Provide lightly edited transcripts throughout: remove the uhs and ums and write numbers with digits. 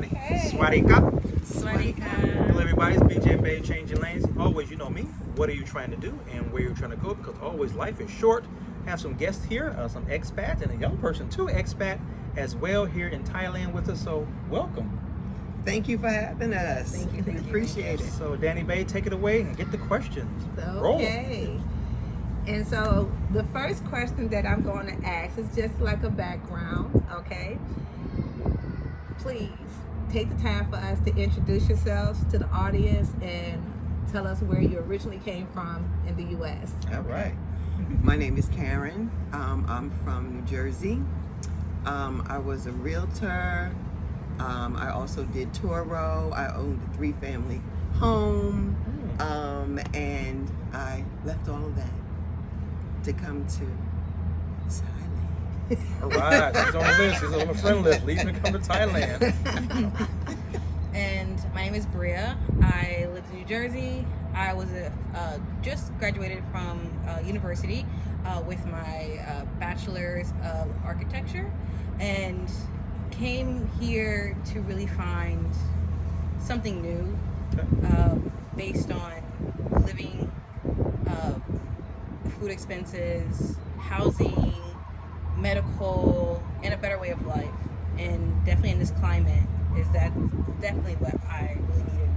everybody. Okay. Swadika. Hello, everybody. It's BJ and Bay Changing Lanes. Always, you know me. What are you trying to do and where you're trying to go? Because always life is short. Have some guests here, some expats, and a young person too, expat as well here in Thailand with us. So welcome. Thank you for having us. Thank you. We appreciate it. So Danny Bay, take it away and get the questions. Okay. And so the first question that I'm going to ask is just like a background, okay? Please take the time for us to introduce yourselves to the audience and tell us where you originally came from in the U.S. All right. My name is Karen. I'm from New Jersey. I was a realtor. I also did Toro. I owned a 3-family home. And I left all of that to come to Thailand. All right, she's on the list. She's on the friend list. Leaving to come to Thailand. And my name is Bria. I live in New Jersey. I was just graduated from university with my bachelor's of architecture, and came here to really find something new based on living, food expenses, housing, medical, and a better way of life. And definitely in this climate, that's definitely what I really needed,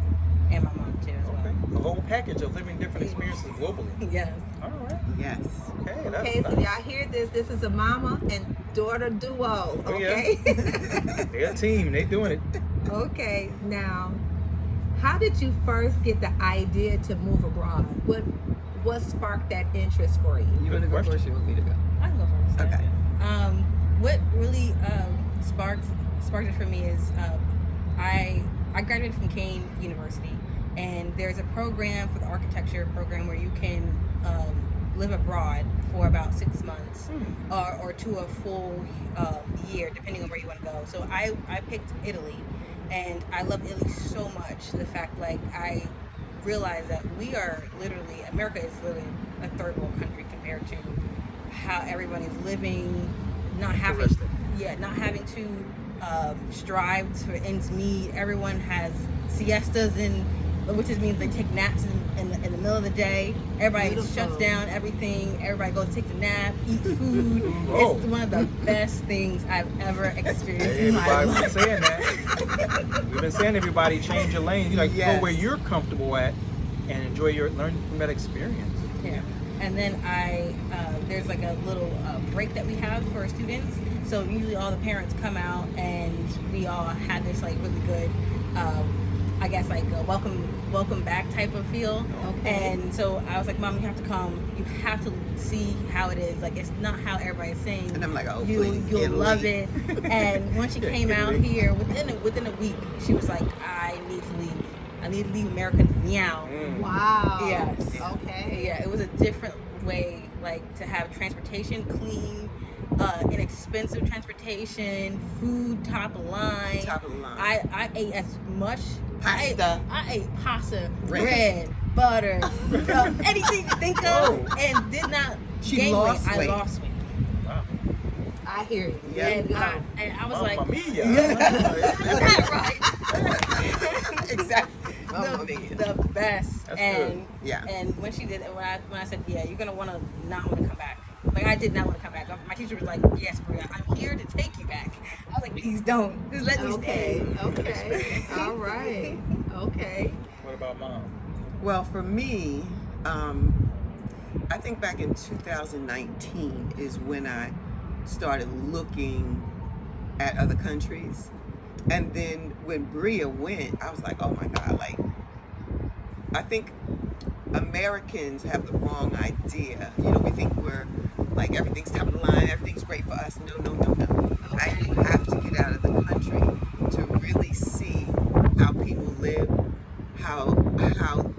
and my mom too as well. Okay, the whole package of living different experiences globally. Yes. All right. Yes. Okay, that's Okay, so nice. y'all hear this. This is a mama and daughter duo, Oh, yeah. okay? They're a team. They doing it. Okay, now, how did you first get the idea to move abroad? What sparked that interest for you? You want to go question. first? You want me to go? I can go first. Okay. What really sparked it for me is I graduated from Kane University, and there's a program for the architecture program where you can live abroad for about 6 months or to a full year, depending on where you want to go. So I picked Italy, and I love Italy so much. The fact, like, I realized that America is literally a third world country compared to how everyone is living, not having to strive for ends meet. Everyone has siestas, which just means they take naps in the middle of the day. Everybody Beautiful. shuts down everything. Everybody goes take a nap, eat food. Oh. It's one of the best things I've ever experienced Hey, in my everybody's been life. saying that. We've been saying everybody change your lane. You Yes. go where you're comfortable at and enjoy learn from that experience. Yeah. And then there's like a little break that we have for students. So usually all the parents come out, and we all had this like really good, I guess like a welcome back type of feel. Okay. And so I was like, Mom, you have to come. You have to see how it is. Like, it's not how everybody's saying. And I'm like, oh, You'll please, Italy. love it. And once she came out Italy. here, within a week, she was like, I need to leave. I need to leave America now. Wow. Yes. Okay. Yeah, it was a different way, like, to have transportation, clean, inexpensive transportation, food top of line. Top of the line. I ate as much Pasta. I ate pasta, Bread. bread, butter, anything you think of, Whoa. and did not She gain lost weight. weight. I lost weight. Wow. I hear you. Yeah. And I was like, Mamma mia. "That's right." Exactly. Mamma mia. the best. That's and good. and when she did it, when I said, yeah, you're gonna not want to come back. Like, I did not want to come back. My teacher was like, yes, Maria, I'm here to take you back. I was like, please don't. Just let me Okay. stay. Okay. All right. Okay. What about Mom? Well, for me, I think back in 2019 is when I started looking at other countries. And then when Bria went, I was like, oh my God, like, I think Americans have the wrong idea. You know, we think we're like, everything's top of the line, everything's great for us. No. You have to get out of the country to really see how people live, how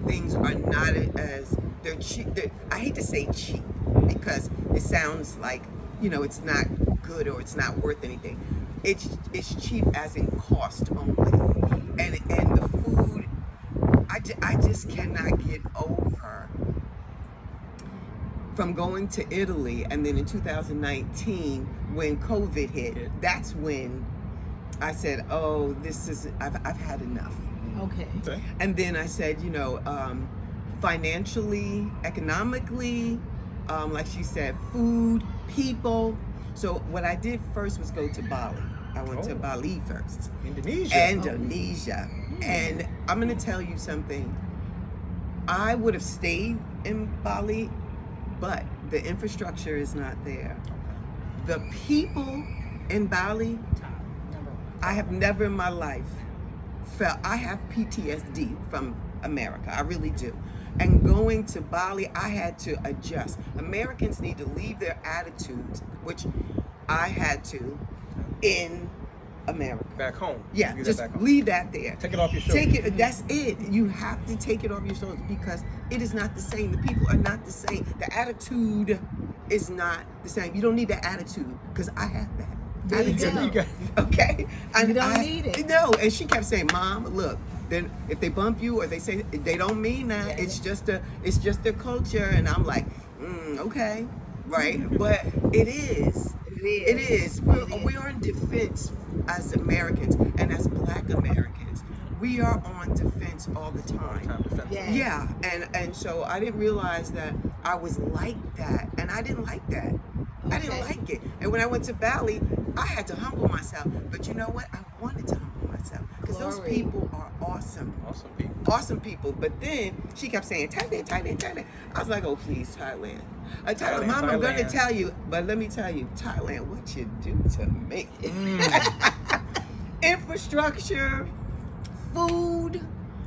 things are not as, they're cheap. I hate to say cheap because it sounds like, you know, it's not good or it's not worth anything. It's cheap as in cost only, and the food. I just cannot get over from going to Italy, and then in 2019 when COVID hit. That's when I said, oh, I've had enough. Okay. Okay. And then I said, financially, economically, like she said, food, people. So what I did first was go to Bali. I went to Bali first. Indonesia. And I'm going to tell you something. I would have stayed in Bali, but the infrastructure is not there. The people in Bali, I have never in my life felt, I have PTSD from America. I really do. And going to Bali, I had to adjust. Americans need to leave their attitudes, which I had to in America. Back home. Yeah, Leave just that back home. leave that there. Take it off your shoulders. That's it. You have to take it off your shoulders because it is not the same. The people are not the same. The attitude is not the same. You don't need that attitude because I have that. There you attitude. go. Okay? You don't need it. No, and she kept saying, Mom, look, then if they bump you or they say they don't mean that, it's just their culture. And I'm like, okay, right? But it is. It is. We are in defense as Americans and as Black Americans. We are on defense all the time. Yes. Yeah, and so I didn't realize that I was like that, and I didn't like that. I didn't like it. And when I went to Bali, I had to humble myself. But you know what? I wanted to humble myself because those people are awesome. Awesome people. Awesome people. But then she kept saying, Thailand, Thailand, Thailand. I was like, oh, please, Thailand. Thailand, Mom, I'm going to tell you. But let me tell you, Thailand, what you do to me. Infrastructure, food,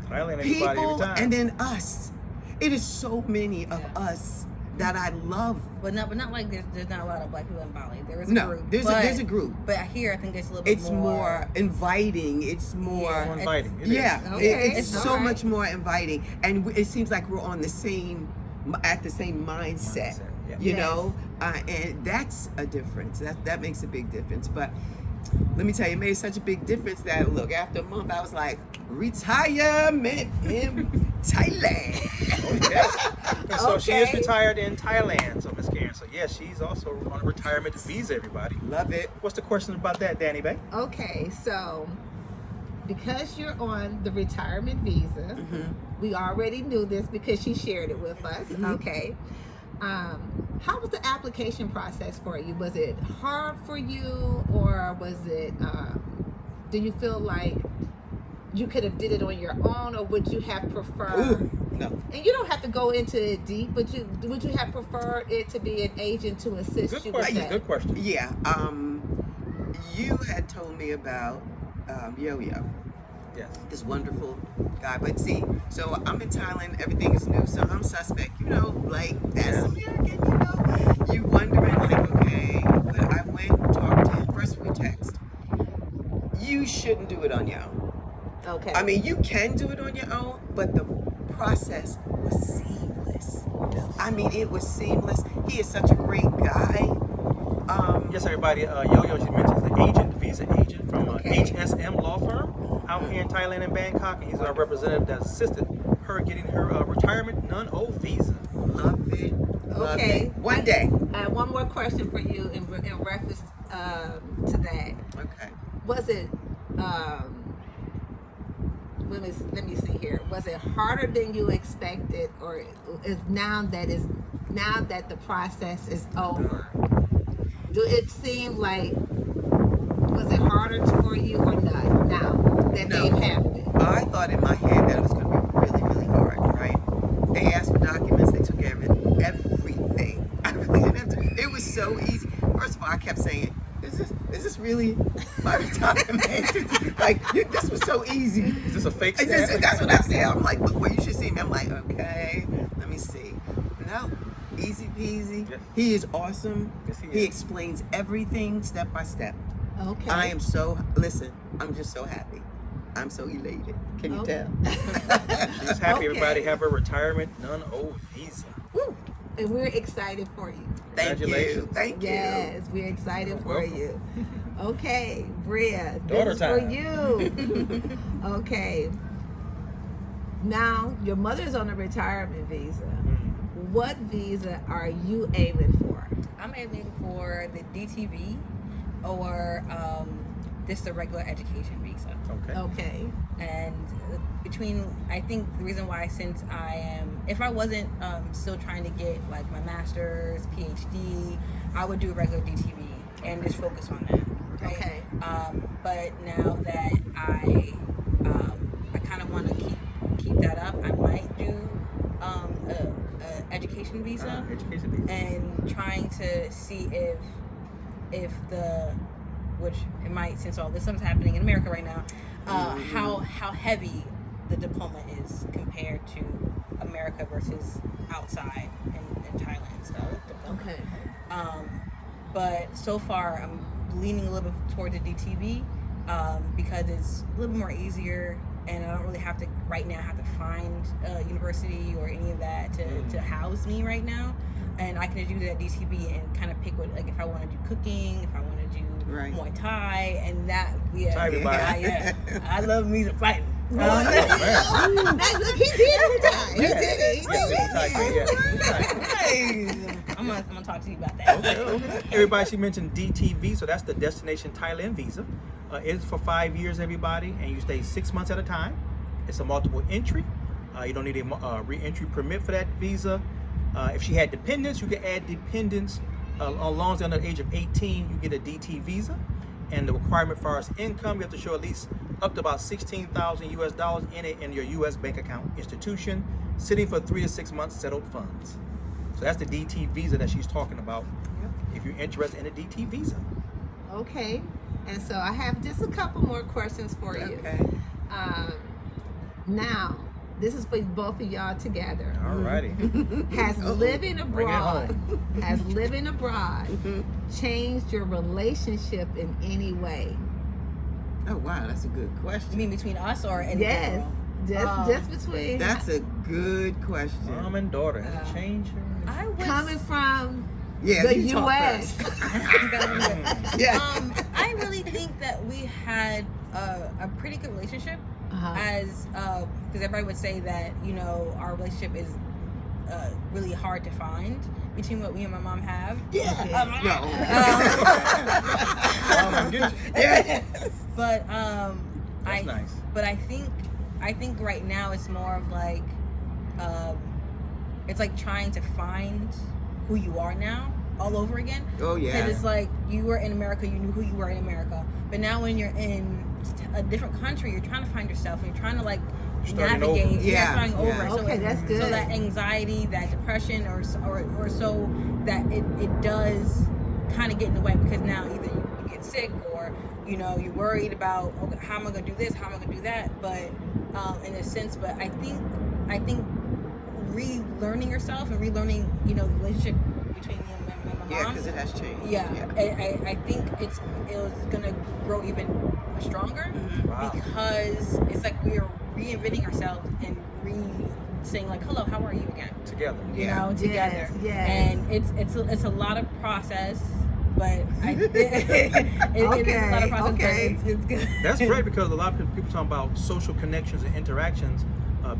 Thailand, people, and then us. It is so many of us that I love. But not like there's not a lot of Black people in Bali. There is a No, group. there's a group. But here I think it's a little bit It's more inviting. It's more More inviting. It is. yeah. Okay. It's All so right. much more inviting, and it seems like we're on the same mindset. Yeah. You Yes. know, and that's a difference. That makes a big difference. But let me tell you, it made such a big difference that look, after a month, I was like, retirement in Thailand. And so she is Okay. retired in Thailand. So Miss Karen, so yes, she's also on a retirement visa. Everybody, Love it. what's the question about that, Danny Bay? Okay, so because you're on the retirement visa, we already knew this because she shared it with us. Okay. How was the application process for you? Was it hard for you, or was it? Do you feel like you could have did it on your own, or would you have preferred? No. And you don't have to go into it deep, but would you have preferred it to be an agent to assist Good you with question. that? Good question. Yeah. You had told me about Yo-Yo. Yes. This wonderful guy. But see, so I'm in Thailand, everything is new, so I'm suspect, like that's American, You wondering like, okay, but I went and talked to him. First we text. You shouldn't do it on your own. Okay. I mean, you can do it on your own, but the process was seamless. I mean, it was seamless. He is such a great guy. Yes, everybody. Yo-Yo, she mentions the agent, visa agent from HSM law firm out here in Thailand in Bangkok, and he's our representative that assisted her getting her retirement non-O visa. Love it. Love Okay. it. One day. I have one more question for you in reference to that. Okay. Was it? Let me see here. Was it harder than you expected, or is now that the process is over? Do it seem like, was it harder for you or not now that they've happened it? I thought in my head that it was going to be really, really hard, right? They asked for documents, they took everything. I really didn't have to. It was so easy. First of all, I kept saying, is this really my retirement? This was so easy. Is this a fake That's stat? what I said. I'm like, look, well, you should see me. I'm like, okay, let me see. No, easy peasy. Yes. He is awesome. Yes, he He is. explains everything step by step. Okay. I'm just so happy. I'm so elated. Can you Okay. tell? She's happy. Okay. Everybody have her retirement non-O visa. Woo. And we're excited for you. Thank you. Congratulations. Thank you. Yes, we're excited You're for welcome. you. Okay, Bria, Daughter this is for time. you. Okay. Now, your mother's on a retirement visa. What visa are you aiming for? I'm aiming for the DTV or this is a regular education visa. Okay. Okay. And I think the reason why, since if I wasn't still trying to get like my master's, PhD, I would do a regular DTV and just focus on that. Right? Okay. But now that I kind of want to keep that up, I might do a education visa, Education visa. and trying to see if which it might, since all this stuff's happening in America right now, how heavy the diploma is compared to America versus outside in Thailand. So Okay. but so far I'm leaning a little bit towards the DTV because it's a little bit more easier, and I don't really have to find a university or any of that to house me right now. And I can just do that DTV and kind of pick what, like, if I want to do cooking, if I want to do Muay Thai, and that, I love music fighting. Look, he did retire. He did it. I'm gonna talk to you about that. Okay. Everybody, she mentioned DTV, so that's the Destination Thailand visa. It's for 5 years, everybody, and you stay 6 months at a time. It's a multiple entry. You don't need a re-entry permit for that visa. If she had dependents, you can add dependents. As long as they're under the age of 18, you get a DT visa. And the requirement for as income, you have to show at least up to about 16,000 US dollars in your US bank account institution, sitting for 3 to 6 months settled funds. So that's the DT visa that she's talking about. If you're interested in a DT visa. Okay. And so I have just a couple more questions for you. Okay. Now, this is for both of y'all together. Alrighty. Has living abroad Mhm. changed your relationship in any way? Oh wow, that's a good You question. mean between us or in Yes. Just between That's a good question. Mom and daughter, has it changed her? I would coming from Yeah, the you talk US. first. Yeah. I really think that we had a pretty good relationship, as because everybody would say that, you know, our relationship is really hard to find between what me and my mom have. Yeah. But That's nice. But I think right now it's more of like it's like trying to find who you are now all over again. Oh yeah. Because it's like you were in America, you knew who you were in America, but now when you're in a different country, you're trying to find yourself and you're trying to like Starting navigate. over. Yeah, Starting yeah. over. Okay, that's good. So that anxiety, that depression, or so that it does kind of get in the way, because now either you get sick, or you know, you're worried about, okay, how am I going to do this, how am I going to do that, but in a sense, but I think relearning yourself and relearning, you know, the relationship between me and my mom. Yeah, because it has changed. Yeah. I think it was gonna grow even stronger. Wow. Because it's like we are reinventing ourselves and saying like, hello, how are you again? Together. You know, together. Yes. And it's a lot of process, but it is a lot of process. Okay. But it's good. That's great, because a lot of people talking about social connections and interactions,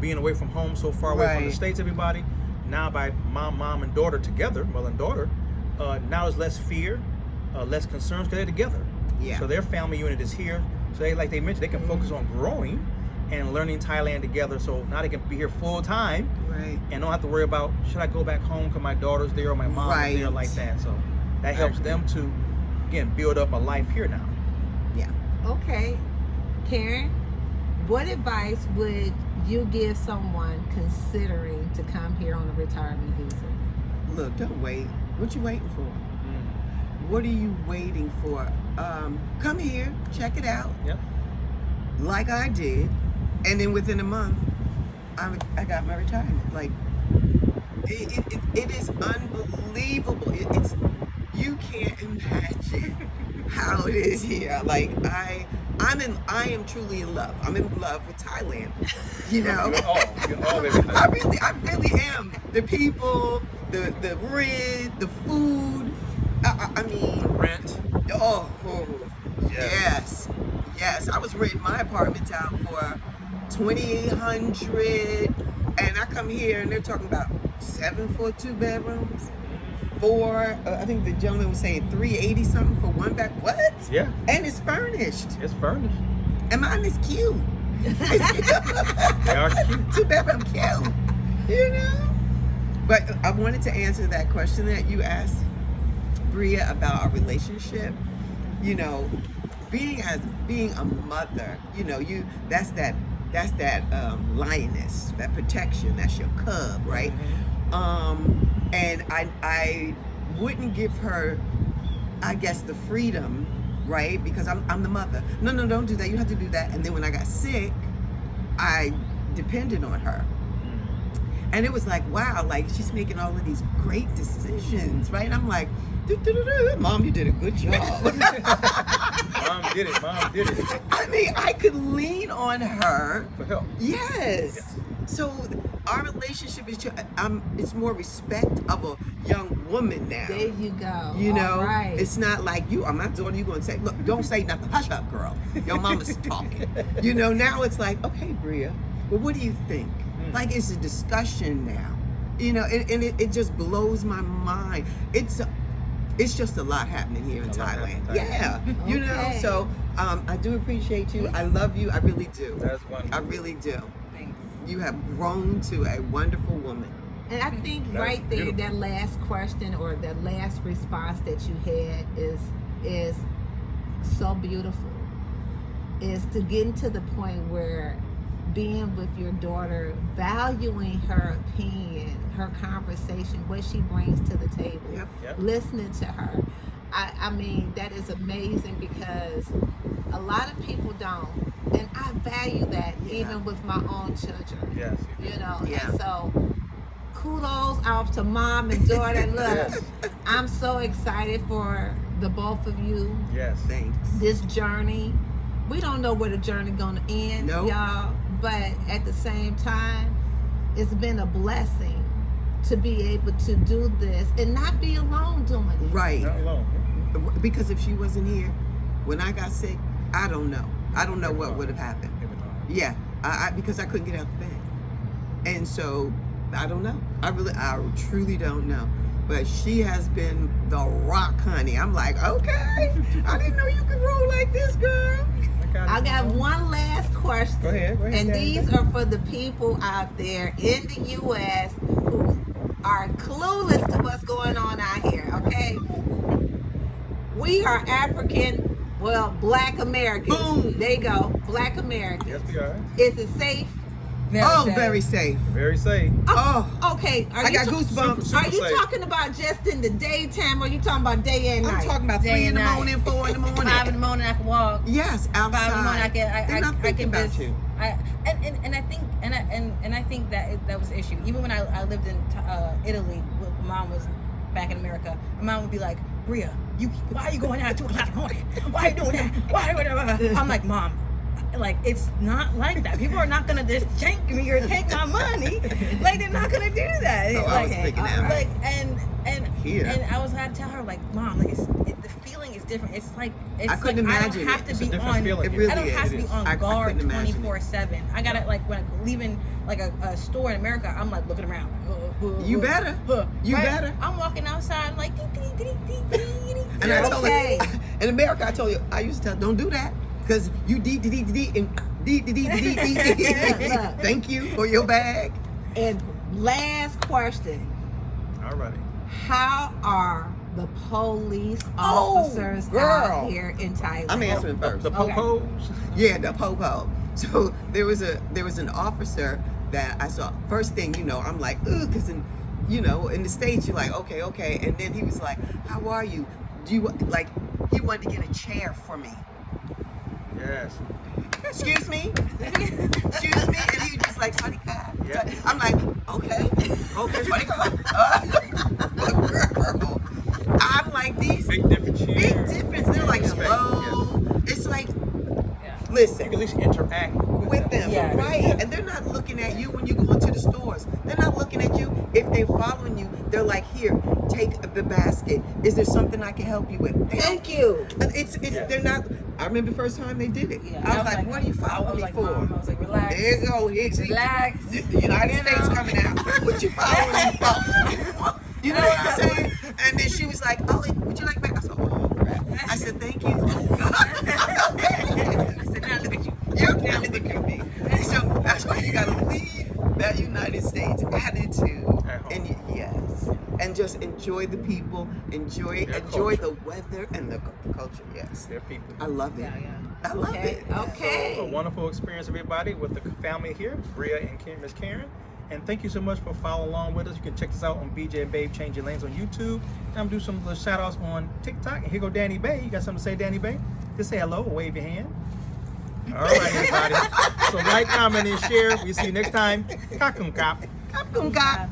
being away from home, so far away from the Right. States, everybody. Now by mom and daughter together, mother and daughter, now there's less fear, less concerns, because they're together. Yeah. So their family unit is here. So they, like they mentioned, they can focus on growing and learning Thailand together. So now they can be here full time Right. and don't have to worry about, should I go back home because my daughter's there or my mom is there, Right. like that. So that helps them to, again, build up a life here now. Yeah. Okay. Karen, what advice would you give someone considering to come here on a retirement visa? Look, don't wait. What you waiting for? What are you waiting for? Come here, check it out. Yep. Like I did, and then within a month, I got my retirement. Like it is unbelievable. It's you can't imagine how it is here. Like I am truly in love. I'm in love with Thailand. You know. You're all everything. I really am. The people, the rent, the food. I mean, Rent. oh, Yes. yes. I was renting my apartment out for $2,800, and I come here and they're talking about 7 for 2 bedrooms. I think the gentleman was saying $380 something for one back. What? Yeah. And it's furnished. It's furnished. And mine is cute. They are cute. Too bad I'm cute. You know? But I wanted to answer that question that you asked, Bria, about our relationship. You know, being a mother, you know, that's that lioness, that protection, that's your cub, right? Mm-hmm. And I wouldn't give her, I guess, the freedom, right? Because I'm the mother. No, don't do that. You have to do that. And then when I got sick, I depended on her. And it was like, wow, like she's making all of these great decisions, right? And I'm like, Mom, you did a good job. Mom did it. I mean, I could lean on her For help. Yes. So our relationship is it's more respect of a young woman now. There you go. You know, All right. it's not like I'm not daughter, you gonna say, look, don't say nothing. Hush up, girl. Your mama's talking. You know, now it's like, okay, Bria, well, what do you think? Like, it's a discussion now. You know, and it just blows my mind. It's just a lot happening here in Thailand. Yeah. You know, Okay. so I do appreciate you. I love you. I really do. That's wonderful. I really do. Thanks. You have grown to a wonderful woman. And I think That's right there, beautiful. that last question or that last response that you had is so beautiful. Is to get to the point where being with your daughter, valuing her opinion, her conversation, what she brings to the table, Yep. listening to her. I mean, that is amazing because a lot of people don't. And I value that even with my own children. Yes. You know, Yeah. and so kudos off to mom and daughter. Look, Yes. I'm so excited for the both of you. Yes. Thanks. This journey, we don't know where the journey gonna end, Nope. y'all. But at the same time, it's been a blessing to be able to do this and not be alone doing it. Right. Not alone. Because if she wasn't here, when I got sick, I don't know. I don't know what would have happened. Maybe not. Yeah, because I couldn't get out of bed. And so, I don't know. I truly don't know. But she has been the rock, honey. I'm like, okay, I didn't know you could roll like this, girl. I got one last question. Go ahead. And Danny. these are for the people out there in the U.S. who are clueless to what's going on out here, okay? We are African, Black Americans. Boom. There you go, Black Americans. Yes, we are. Is it safe? Very safe. Very safe. Oh, Okay. I got goosebumps. Super Are you safe. talking about just in the daytime or are you talking about day and night? I'm talking about Day 3 in and the night. morning, 4 in the morning. 5 in the morning, I can walk. Yes, outside. 5 in the morning, They're not I thinking can about just. you. I think that was the issue. Even when I lived in Italy, when mom was back in America, my mom would be like, Bria, why are you going out at 2 o'clock in the morning? Why are you doing that? I'm like, Mom, like, it's not like that. People are not gonna just shank me or take my money. Like, they're not gonna do that. Oh, I like, was thinking that. like, Here. and I had to tell her, like, Mom, like, the feeling is different. It's like, I couldn't like, imagine I don't have it. to It's a be different on. feeling. It really I don't is. have to It be is. on I guard couldn't imagine it. 24/7. I gotta, like, when I'm leaving like a store in America, I'm like looking around. You better. You Right? better. I'm walking outside like. And I told Okay. her, in America, I told you, I used to tell, don't do that. Because you and D. Look. Thank you for your bag. And last question. All righty. How are the police Oh, officers girl. out here in Thailand? I'm answering first. The Okay. popos. Yeah, the popo. So there was an officer that I saw. First thing, I'm like, ugh, because in the States you're like, okay, and then he was like, how are you? Do you like? He wanted to get a chair for me. Yes. Excuse me, and he was just like, Sarika. Yeah. I'm like, okay, Sarika. Girl. I'm like these Big difference big here. difference. They're like, Respect, hello. It's like, Yeah. You listen. can at least interact With them, Yeah. right? And they're not looking at you when you go into the stores. They're not looking at you. If they're following you, they're like, here, take the basket. Is there something I can help you with? Thank you. And it's Yeah. they're not. I remember the first time they did it. Yeah, I was like, what are you I following was me like, for? Mom, I was like, relax. There you go. Here's Relax. the United States coming out. What you following me for? You know what I'm saying? And then she was like, "Oh, would you like back?" I said, "Oh crap!" I said, "Thank you." I said, now look at you. Yep, now look at me. So that's why you gotta leave that United States attitude, At home. and yes, and just enjoy the people, enjoy Their the culture. weather and the culture. Yes, Their people. I love it. Yeah, yeah. I love Okay. it. Okay. So, a wonderful experience, everybody, with the family here, Bria and Miss Karen. And thank you so much for following along with us. You can check us out on BJ and Babe Changing Lanes on YouTube. And I'm going to do some little shout outs on TikTok. And here go Danny Bay. You got something to say, Danny Bay? Just say hello or wave your hand. All right, everybody. So like, comment, and share. We'll see you next time. Kakum kap. Kapkum kap.